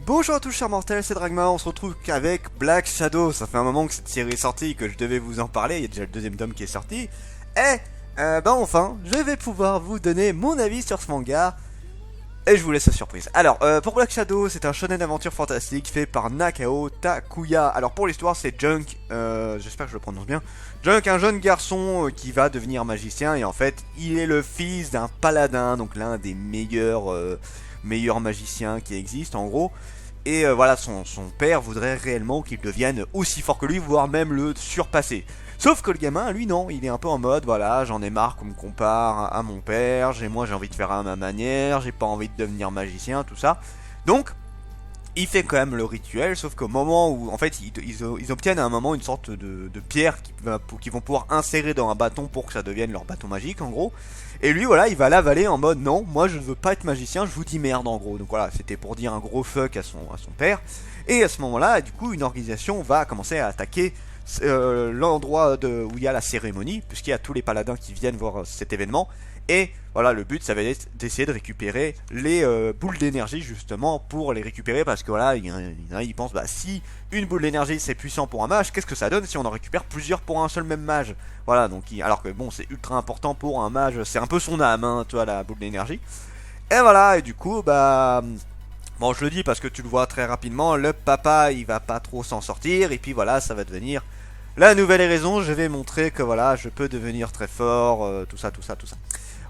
Bonjour à tous chers mortels, c'est Dragma, on se retrouve avec Black Shadow. Ça fait un moment que cette série est sortie, que je devais vous en parler, il y a déjà le deuxième tome qui est sorti. Et, enfin, je vais pouvoir vous donner mon avis sur ce manga. Et je vous laisse la surprise. Alors, pour Black Shadow, c'est un shonen d'aventure fantastique fait par Nakao Takuya. Alors pour l'histoire, c'est Junk, j'espère que je le prononce bien. Junk, un jeune garçon qui va devenir magicien. Et en fait, il est le fils d'un paladin, donc l'un des meilleurs magiciens qui existent en gros. Et voilà, son père voudrait réellement qu'il devienne aussi fort que lui, voire même le surpasser. Sauf que le gamin, lui non, il est un peu en mode, voilà, j'en ai marre qu'on me compare à mon père, moi j'ai envie de faire à ma manière, j'ai pas envie de devenir magicien, tout ça. Donc, il fait quand même le rituel, sauf qu'au moment où, en fait, ils obtiennent à un moment une sorte de pierre qu'ils vont pouvoir insérer dans un bâton pour que ça devienne leur bâton magique, en gros. Et lui, voilà, il va l'avaler en mode, non, moi je ne veux pas être magicien, je vous dis merde, en gros. Donc voilà, c'était pour dire un gros fuck à son père. Et à ce moment-là, du coup, une organisation va commencer à attaquer l'endroit où il y a la cérémonie, puisqu'il y a tous les paladins qui viennent voir cet événement. Et voilà, le but ça va être d'essayer de récupérer les boules d'énergie justement pour les récupérer, parce que voilà, il y en a qui pensent, bah si une boule d'énergie c'est puissant pour un mage, qu'est-ce que ça donne si on en récupère plusieurs pour un seul même mage? Voilà, donc alors que bon, c'est ultra important pour un mage, c'est un peu son âme, hein, tu vois, la boule d'énergie. Et voilà, et du coup, bah... Bon, je le dis parce que tu le vois très rapidement, le papa il va pas trop s'en sortir, et puis voilà, ça va devenir la nouvelle raison, je vais montrer que voilà, je peux devenir très fort, tout ça.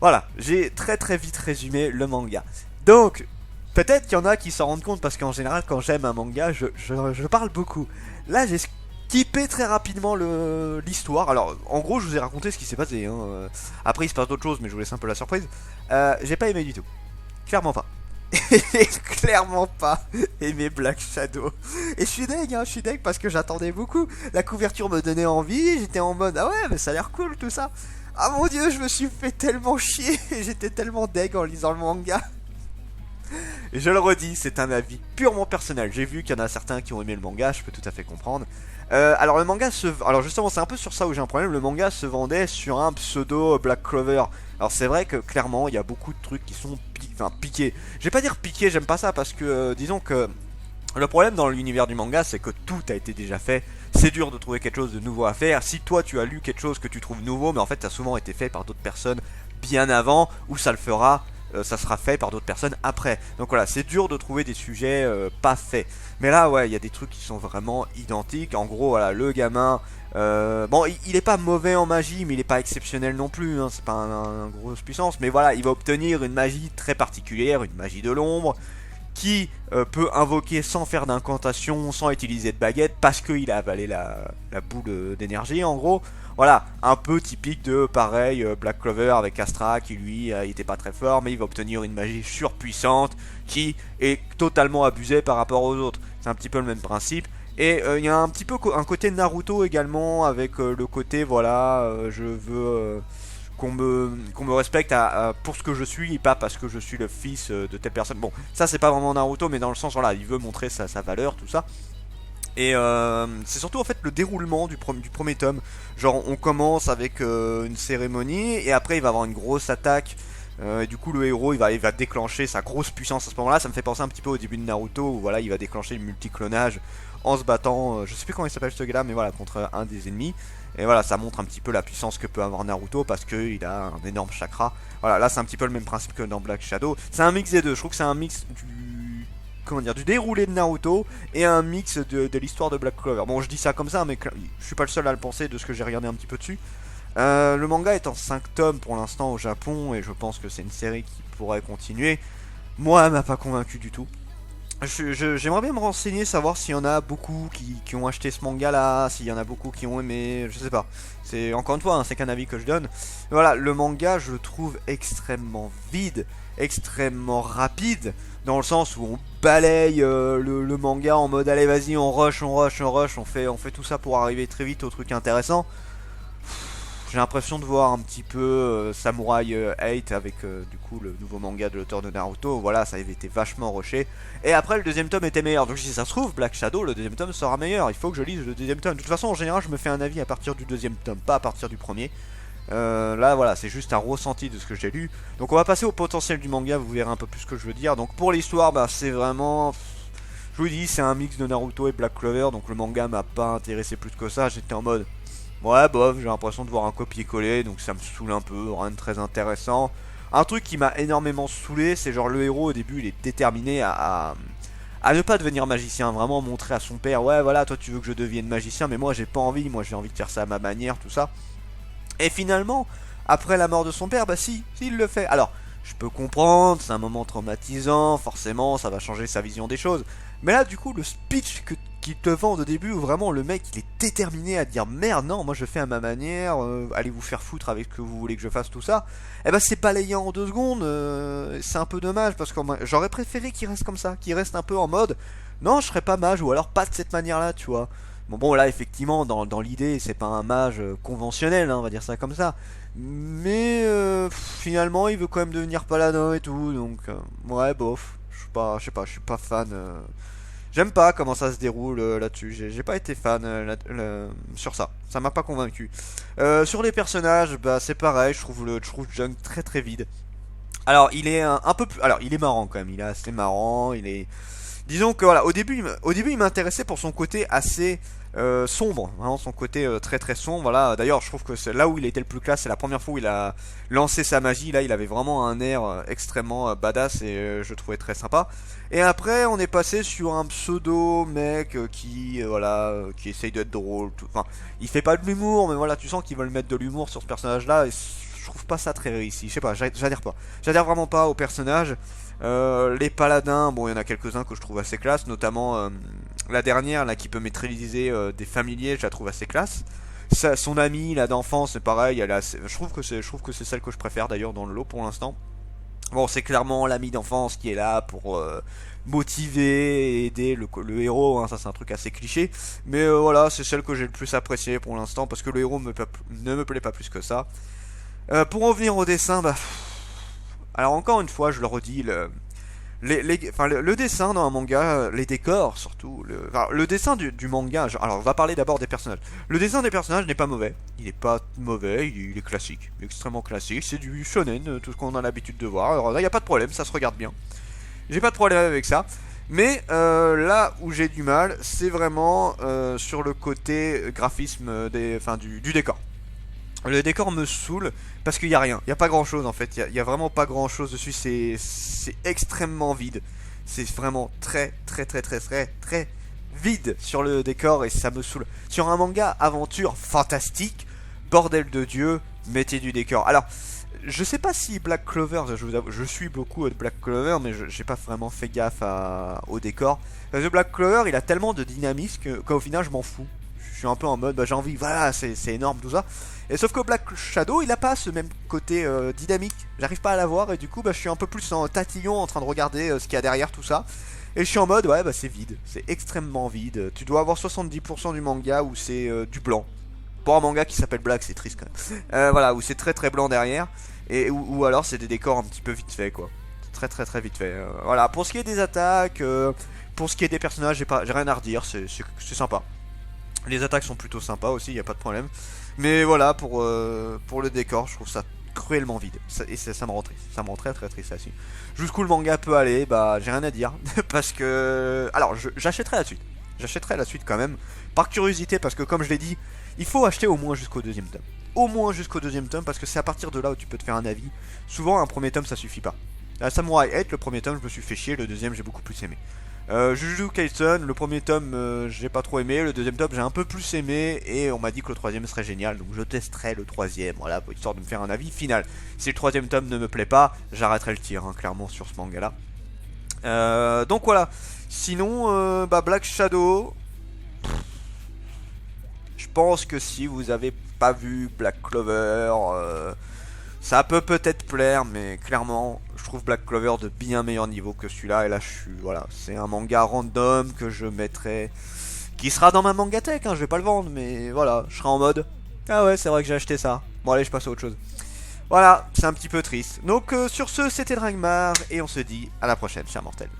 Voilà, j'ai très vite résumé le manga. Donc, peut-être qu'il y en a qui s'en rendent compte, parce qu'en général, quand j'aime un manga, je parle beaucoup. Là, j'ai skippé très rapidement l'histoire. Alors, en gros, je vous ai raconté ce qui s'est passé. Hein. Après, il se passe d'autres choses, mais je vous laisse un peu la surprise. J'ai pas aimé du tout. Clairement pas. J'ai clairement pas aimé Black Shadow. Et je suis deg parce que j'attendais beaucoup. La couverture me donnait envie, j'étais en mode ah ouais mais ça a l'air cool tout ça. Ah mon dieu, je me suis fait tellement chier, j'étais tellement deg en lisant le manga. Et je le redis, c'est un avis purement personnel. J'ai vu qu'il y en a certains qui ont aimé le manga, je peux tout à fait comprendre. Alors le manga alors justement c'est un peu sur ça où j'ai un problème. Le manga se vendait sur un pseudo Black Clover. Alors c'est vrai que clairement il y a beaucoup de trucs qui sont piqués. Je vais pas dire piqués, j'aime pas ça parce que disons que le problème dans l'univers du manga c'est que tout a été déjà fait. C'est dur de trouver quelque chose de nouveau à faire. Si toi tu as lu quelque chose que tu trouves nouveau, mais en fait ça a souvent été fait par d'autres personnes bien avant, ou ça le fera, ça sera fait par d'autres personnes après. Donc voilà, c'est dur de trouver des sujets pas faits. Mais là ouais, il y a des trucs qui sont vraiment identiques. En gros voilà, le gamin, bon il est pas mauvais en magie, mais il est pas exceptionnel non plus, hein. C'est pas une grosse puissance, mais voilà, il va obtenir une magie très particulière, une magie de l'ombre, qui peut invoquer sans faire d'incantation, sans utiliser de baguette, parce qu'il a avalé la boule d'énergie en gros. Voilà, un peu typique de pareil Black Clover avec Astra qui lui il était pas très fort, mais il va obtenir une magie surpuissante qui est totalement abusée par rapport aux autres. C'est un petit peu le même principe. Et il y a un petit peu un côté Naruto également, avec le côté voilà, je veux qu'on me respecte pour ce que je suis et pas parce que je suis le fils de telle personne. Bon, ça c'est pas vraiment Naruto, mais dans le sens voilà, il veut montrer sa valeur, tout ça. Et c'est surtout en fait le déroulement du premier tome. Genre on commence avec une cérémonie et après il va avoir une grosse attaque. Et du coup le héros il va déclencher sa grosse puissance à ce moment là. Ça me fait penser un petit peu au début de Naruto où voilà, il va déclencher le multiclonage en se battant, je sais plus comment il s'appelle ce gars là, mais voilà, contre un des ennemis. Et voilà, ça montre un petit peu la puissance que peut avoir Naruto parce qu'il a un énorme chakra. Voilà, là c'est un petit peu le même principe que dans Black Shadow. C'est un mix des deux, je trouve que c'est un mix du déroulé de Naruto et un mix de l'histoire de Black Clover. Bon, je dis ça comme ça, mais je suis pas le seul à le penser de ce que j'ai regardé un petit peu dessus. Le manga est en 5 tomes pour l'instant au Japon et je pense que c'est une série qui pourrait continuer. Moi, elle m'a pas convaincu du tout. J'aimerais bien me renseigner, savoir s'il y en a beaucoup qui ont acheté ce manga là, s'il y en a beaucoup qui ont aimé, je sais pas. C'est encore une fois, hein, c'est qu'un avis que je donne. Voilà, le manga je le trouve extrêmement vide, extrêmement rapide, dans le sens où on balaye le manga en mode allez vas-y on rush, on fait tout ça pour arriver très vite au truc intéressant. J'ai l'impression de voir un petit peu Samurai 8 avec du coup le nouveau manga de l'auteur de Naruto. Voilà, ça avait été vachement rushé. Et après, le deuxième tome était meilleur. Donc si ça se trouve, Black Shadow, le deuxième tome sera meilleur. Il faut que je lise le deuxième tome. De toute façon, en général, je me fais un avis à partir du deuxième tome, pas à partir du premier. Là voilà, c'est juste un ressenti de ce que j'ai lu. Donc on va passer au potentiel du manga, vous verrez un peu plus ce que je veux dire. Donc pour l'histoire, bah, c'est vraiment... Je vous dis, c'est un mix de Naruto et Black Clover, donc le manga m'a pas intéressé plus que ça. J'étais en mode, ouais bof, j'ai l'impression de voir un copier-coller, donc ça me saoule un peu, rien de très intéressant. Un truc qui m'a énormément saoulé, c'est genre le héros au début, il est déterminé à ne pas devenir magicien, vraiment montrer à son père, ouais voilà, toi tu veux que je devienne magicien, mais moi j'ai pas envie, moi j'ai envie de faire ça à ma manière, tout ça. Et finalement, après la mort de son père, bah si, il le fait. Alors, je peux comprendre, c'est un moment traumatisant, forcément, ça va changer sa vision des choses. Mais là, du coup, le speech qu'il te vend au début, où vraiment le mec, il est déterminé à dire merde, non, moi je fais à ma manière, allez vous faire foutre avec ce que vous voulez que je fasse, tout ça. Et bah c'est balayant en 2 secondes, c'est un peu dommage, parce que j'aurais préféré qu'il reste comme ça, qu'il reste un peu en mode, non, je serais pas mage, ou alors pas de cette manière-là, tu vois. Bon, là, effectivement, dans l'idée, c'est pas un mage conventionnel, hein, on va dire ça comme ça. Mais finalement, il veut quand même devenir paladin et tout, donc ouais, bof. Je sais pas, je suis pas fan. J'aime pas comment ça se déroule là-dessus. J'ai pas été fan sur ça. Ça m'a pas convaincu. Sur les personnages, bah c'est pareil. Je trouve Junk très très vide. Alors, il est un peu plus. Alors, il est marrant quand même. Il est assez marrant. Il est. Disons que voilà, au début il m'intéressait pour son côté assez sombre, vraiment son côté très très sombre. Voilà, d'ailleurs je trouve que c'est là où il était le plus classe, c'est la première fois où il a lancé sa magie. Là, il avait vraiment un air extrêmement badass et je trouvais très sympa. Et après, on est passé sur un pseudo mec qui essaye d'être drôle. Enfin, il fait pas de l'humour, mais voilà, tu sens qu'ils veulent mettre de l'humour sur ce personnage-là. Et je trouve pas ça très réussi. Je sais pas, j'adhère pas. J'adhère vraiment pas au personnage. Les paladins, bon, il y en a quelques-uns que je trouve assez classe, notamment la dernière là qui peut maîtriser des familiers, je la trouve assez classe. Son amie là d'enfance, c'est pareil, je trouve que c'est celle que je préfère d'ailleurs dans le lot pour l'instant. Bon, c'est clairement l'ami d'enfance qui est là pour motiver et aider le héros, hein, ça c'est un truc assez cliché. Mais voilà, c'est celle que j'ai le plus appréciée pour l'instant parce que le héros ne me plaît pas plus que ça. Pour revenir au dessin, bah. Alors encore une fois, je le redis, le dessin dans un manga, les décors surtout, le dessin du manga, alors on va parler d'abord des personnages. Le dessin des personnages n'est pas mauvais, il n'est pas mauvais, il est classique, il est extrêmement classique, c'est du shonen, tout ce qu'on a l'habitude de voir, alors là il n'y a pas de problème, ça se regarde bien. J'ai pas de problème avec ça, mais là où j'ai du mal, c'est vraiment sur le côté graphisme du décor. Le décor me saoule parce qu'il n'y a rien, il n'y a pas grand chose en fait, il y a vraiment pas grand chose dessus, c'est extrêmement vide. C'est vraiment très très très très très très vide sur le décor et ça me saoule. Sur un manga aventure fantastique, bordel de Dieu, mettez du décor. Alors, je sais pas si Black Clover, je vous avoue, je suis beaucoup de Black Clover, mais j'ai pas vraiment fait gaffe au décor. Parce que Black Clover, il a tellement de dynamisme qu'au final, je m'en fous. Je suis un peu en mode, bah, j'ai envie, voilà, c'est énorme tout ça. Et sauf que Black Shadow, il a pas ce même côté dynamique. J'arrive pas à l'avoir et du coup, bah, je suis un peu plus en tatillon en train de regarder ce qu'il y a derrière tout ça. Et je suis en mode, ouais, bah c'est vide, c'est extrêmement vide. Tu dois avoir 70% du manga où c'est du blanc. Pour un manga qui s'appelle Black, c'est triste quand même. Voilà, où c'est très très blanc derrière. Et ou alors c'est des décors un petit peu vite fait quoi. Très très très vite fait. Voilà, pour ce qui est des attaques, pour ce qui est des personnages, j'ai rien à redire, c'est sympa. Les attaques sont plutôt sympas aussi, il n'y a pas de problème. Mais voilà, pour le décor, je trouve ça cruellement vide. Et ça me rend triste. Ça me rend très très triste là-dessus. Jusqu'où le manga peut aller, bah j'ai rien à dire. Parce que. Alors, j'achèterai la suite. J'achèterai la suite quand même. Par curiosité, parce que comme je l'ai dit, il faut acheter au moins jusqu'au deuxième tome. Au moins jusqu'au deuxième tome, parce que c'est à partir de là où tu peux te faire un avis. Souvent, un premier tome ça suffit pas. Samurai 8, le premier tome, je me suis fait chier. Le deuxième, j'ai beaucoup plus aimé. Jujutsu Kaisen, le premier tome j'ai pas trop aimé, le deuxième tome j'ai un peu plus aimé et on m'a dit que le troisième serait génial, donc je testerai le troisième, voilà, histoire de me faire un avis final. Si le troisième tome ne me plaît pas, j'arrêterai le tir, hein, clairement sur ce manga là. Donc voilà, sinon Black Shadow, je pense que si vous avez pas vu Black Clover, ça peut peut-être plaire, mais clairement, je trouve Black Clover de bien meilleur niveau que celui-là. Et là, voilà, c'est un manga random que je mettrai, qui sera dans ma mangatech. Hein, je vais pas le vendre, mais voilà, je serai en mode. Ah ouais, c'est vrai que j'ai acheté ça. Bon allez, je passe à autre chose. Voilà, c'est un petit peu triste. Donc sur ce, c'était Dragmar, et on se dit à la prochaine, chers mortels.